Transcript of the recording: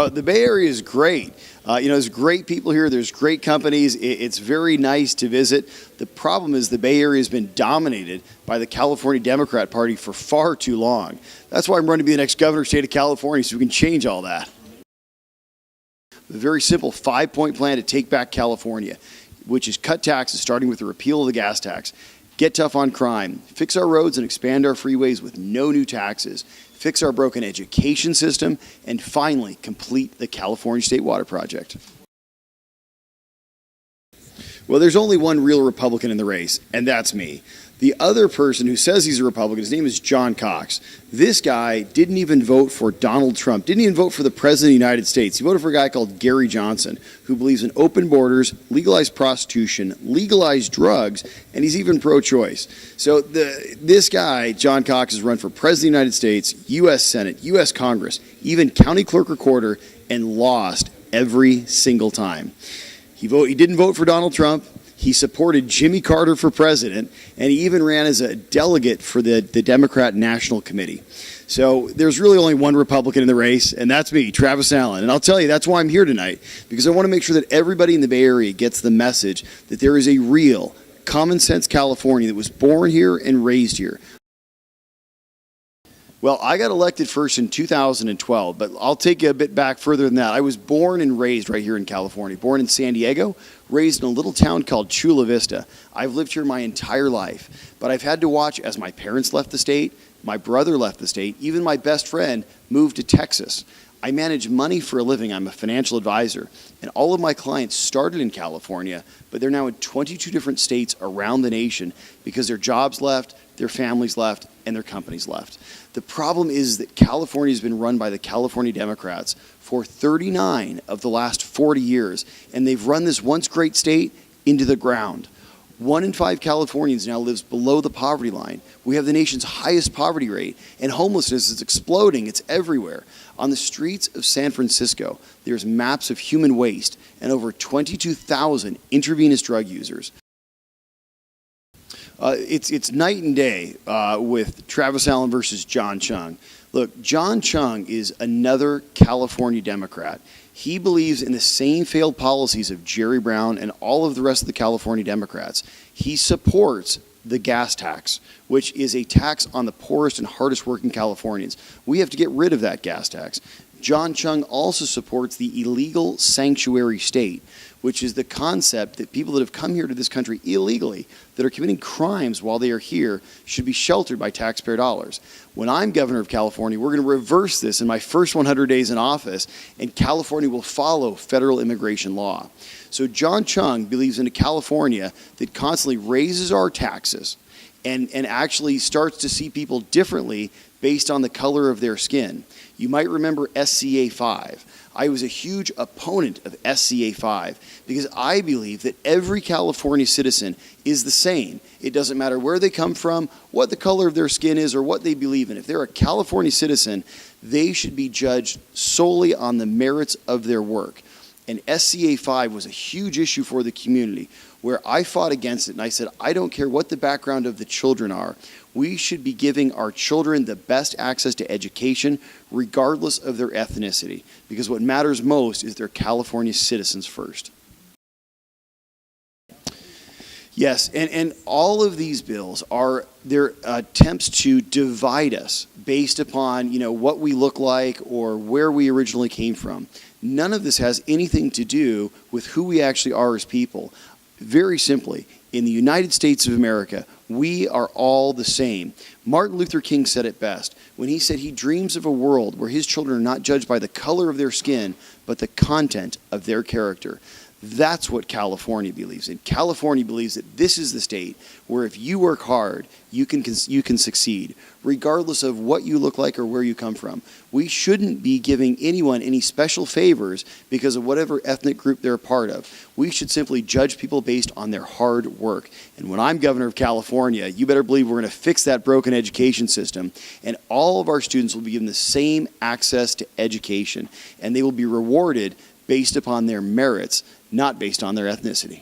The Bay Area is great. There's great people here. There's great companies. It's very nice to visit. The problem is the Bay Area has been dominated by the California Democrat Party for far too long. That's why I'm running to be the next governor of the state of California, so we can change all that. A very simple 5-point plan to take back California, which is cut taxes, starting with the repeal of the gas tax, get tough on crime, fix our roads and expand our freeways with no new taxes, fix our broken education system, and finally complete the California State Water Project. Well, there's only one real Republican in the race, and that's me. The other person who says he's a Republican, his name is John Cox. This guy didn't even vote for Donald Trump, didn't even vote for the President of the United States. He voted for a guy called Gary Johnson, who believes in open borders, legalized prostitution, legalized drugs, and he's even pro-choice. So this guy, John Cox, has run for President of the United States, U.S. Senate, U.S. Congress, even county clerk recorder, and lost every single time. He didn't vote for Donald Trump. He supported Jimmy Carter for president, and he even ran as a delegate for the Democrat National Committee. So there's really only one Republican in the race, and that's me, Travis Allen. And I'll tell you, that's why I'm here tonight, because I want to make sure that everybody in the Bay Area gets the message that there is a real, common-sense California that was born here and raised here. Well, I got elected first in 2012, but I'll take you a bit back further than that. I was born and raised right here in California, born in San Diego, raised in a little town called Chula Vista. I've lived here my entire life, but I've had to watch as my parents left the state, my brother left the state, even my best friend moved to Texas. I manage money for a living. I'm a financial advisor, and all of my clients started in California, but they're now in 22 different states around the nation because their jobs left, their families left, and their companies left. The problem is that California has been run by the California Democrats for 39 of the last 40 years, and they've run this once great state into the ground. 1 in 5 Californians now lives below the poverty line. We have the nation's highest poverty rate, and homelessness is exploding. It's everywhere. On the streets of San Francisco, there's maps of human waste and over 22,000 intravenous drug users. It's night and day with Travis Allen versus John Chung. Look, John Chung is another California Democrat. He believes in the same failed policies of Jerry Brown and all of the rest of the California Democrats. He supports the gas tax, which is a tax on the poorest and hardest working Californians. We have to get rid of that gas tax. John Chung also supports the illegal sanctuary state, which is the concept that people that have come here to this country illegally, that are committing crimes while they are here, should be sheltered by taxpayer dollars. When I'm governor of California, we're going to reverse this in my first 100 days in office, and California will follow federal immigration law. So John Chung believes in a California that constantly raises our taxes and actually starts to see people differently based on the color of their skin. You might remember SCA 5. I was a huge opponent of SCA 5 because I believe that every California citizen is the same. It doesn't matter where they come from, what the color of their skin is, or what they believe in. If they're a California citizen, they should be judged solely on the merits of their work. And SCA 5 was a huge issue for the community where I fought against it, and I said, I don't care what the background of the children are. We should be giving our children the best access to education regardless of their ethnicity, because what matters most is they're California citizens first. Yes, and all of these bills are their attempts to divide us based upon, what we look like or where we originally came from. None of this has anything to do with who we actually are as people. Very simply, in the United States of America, we are all the same. Martin Luther King said it best when he said he dreams of a world where his children are not judged by the color of their skin, but the content of their character. That's what California believes in. California believes that this is the state where if you work hard, you can succeed, regardless of what you look like or where you come from. We shouldn't be giving anyone any special favors because of whatever ethnic group they're a part of. We should simply judge people based on their hard work. And when I'm governor of California, you better believe we're going to fix that broken education system, and all of our students will be given the same access to education, and they will be rewarded based upon their merits, not based on their ethnicity.